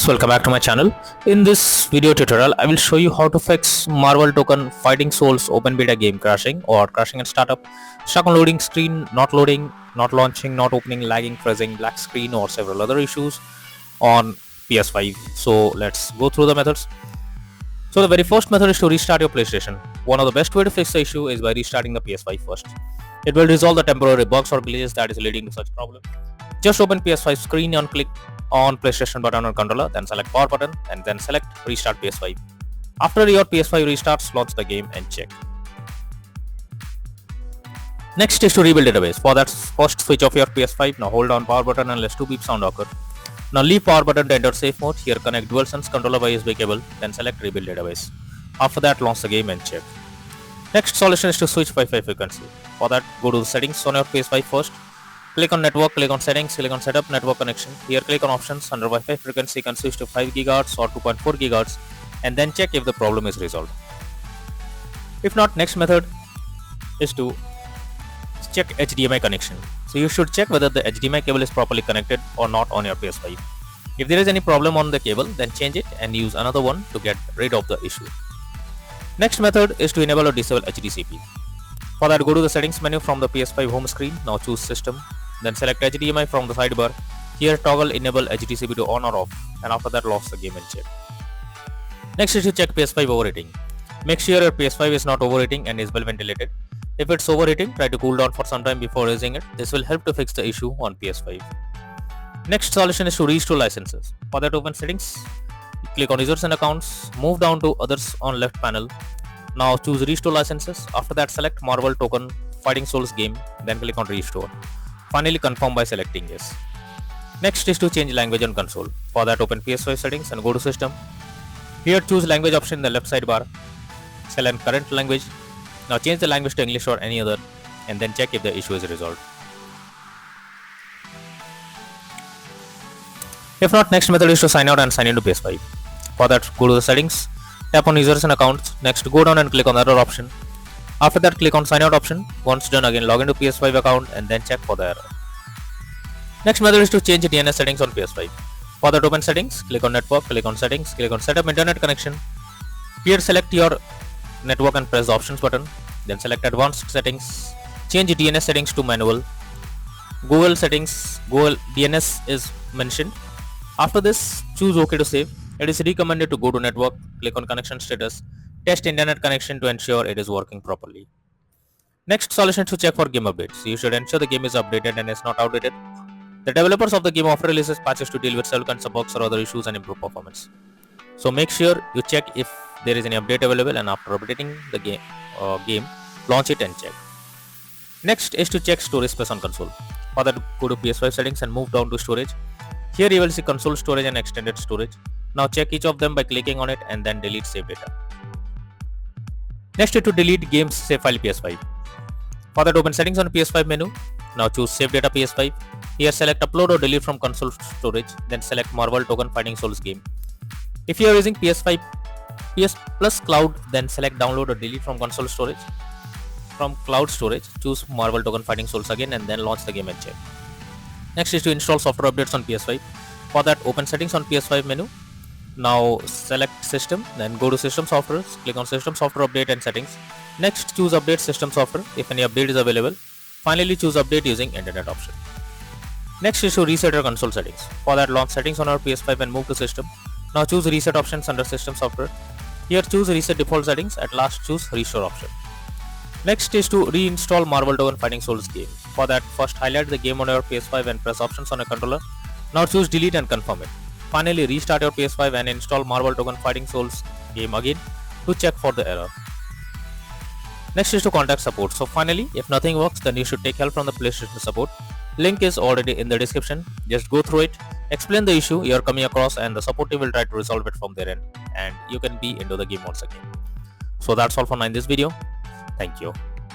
guys, welcome back to my channel. In this video tutorial, I will show you how to fix Marvel Token Fighting Souls open beta game crashing or crashing at startup, stuck on loading screen, not loading, not launching, not opening, lagging, freezing, black screen or several other issues on PS5. So let's go through the methods. So the very first method is to restart your PlayStation. One of the best way to fix the issue is by restarting the PS5 first. It will resolve the temporary bugs or glitches that is leading to such problem. Just open PS5 screen and click on PlayStation button on controller, then select power button and then select restart PS5. After your PS5 restarts, launch the game and check. Next is to rebuild database. For that, first switch off your PS5. Now hold down power button and let 2 beep sound occur. Now leave power button to enter safe mode. Here connect DualSense controller by USB cable, then select rebuild database. After that, launch the game and check. Next solution is to switch Wi-Fi frequency. For that, go to the settings on your PS5 first. Click on network, click on settings, click on setup network connection. Here click on options. Under Wi-Fi frequency, you can switch to 5 GHz or 2.4 GHz and then check if the problem is resolved. If not, next method is to check HDMI connection. So you should check whether the HDMI cable is properly connected or not on your PS5. If there is any problem on the cable, then change it and use another one to get rid of the issue. Next method is to enable or disable HDCP. For that, go to the settings menu from the PS5 home screen. Now choose system. Then select HDMI from the sidebar. Here toggle enable HDCP to on or off, and after that launch the game and check. Next is to check PS5 overheating. Make sure your PS5 is not overheating and is well ventilated. If it's overheating, try to cool down for some time before using it. This will help to fix the issue on PS5. Next solution is to restore licenses. For that, open settings, click on users and accounts, move down to others on left panel. Now choose restore licenses. After that, select Marvel Token Fighting Souls game, then click on restore. Finally, confirm by selecting yes. Next is to change language on console. For that, open PS5 settings and go to system. Here choose language option in the left sidebar. Select current language. Now change the language to English or any other and then check if the issue is resolved. If not, next method is to sign out and sign into PS5. For that, go to the settings, tap on users and accounts. Next, go down and click on the other option. After that, click on sign out option. Once done, again log into PS5 account and then check for the error. Next method is to change DNS settings on PS5. For that, open settings, click on network, click on settings, click on setup internet connection. Here select your network and press the options button. Then select advanced settings. Change DNS settings to manual. Google settings, Google DNS is mentioned. After this, choose OK to save. It is recommended to go to network, click on connection status, test internet connection to ensure it is working properly. Next solution is to check for game updates. You should ensure the game is updated and is not outdated. The developers of the game often releases patches to deal with several kinds of bugs or other issues and improve performance. So make sure you check if there is any update available, and after updating the game, launch it and check. Next is to check storage space on console. For that, go to PS5 settings and move down to storage. Here you will see console storage and extended storage. Now check each of them by clicking on it and then delete save data. Next is to delete games save file PS5. For that, open settings on PS5 menu. Now choose save data PS5. Here select upload or delete from console storage. Then select Marvel Token Fighting Souls game. If you are using PS5 PS Plus Cloud, then select download or delete from console storage. From cloud storage, choose Marvel Token Fighting Souls again and then launch the game and check. Next is to install software updates on PS5. For that, open settings on PS5 menu. Now select system, then go to system software, click on system software update and settings. Next, choose update system software if any update is available. Finally, choose update using internet option. Next is to reset your console settings. For that, launch settings on our PS5 and move to system. Now choose reset options under system software. Here choose reset default settings. At last, choose restore option. Next is to reinstall Marvel Token Fighting Souls game. For that, first highlight the game on your PS5 and press options on a controller. Now choose delete and confirm it. Finally, restart your PS5 and install Marvel Token Fighting Souls game again to check for the error. Next is to contact support. So finally, if nothing works, then you should take help from the PlayStation support. Link is already in the description. Just go through it, explain the issue you are coming across, and the support team will try to resolve it from their end, and you can be into the game once again. So that's all for now in this video. Thank you.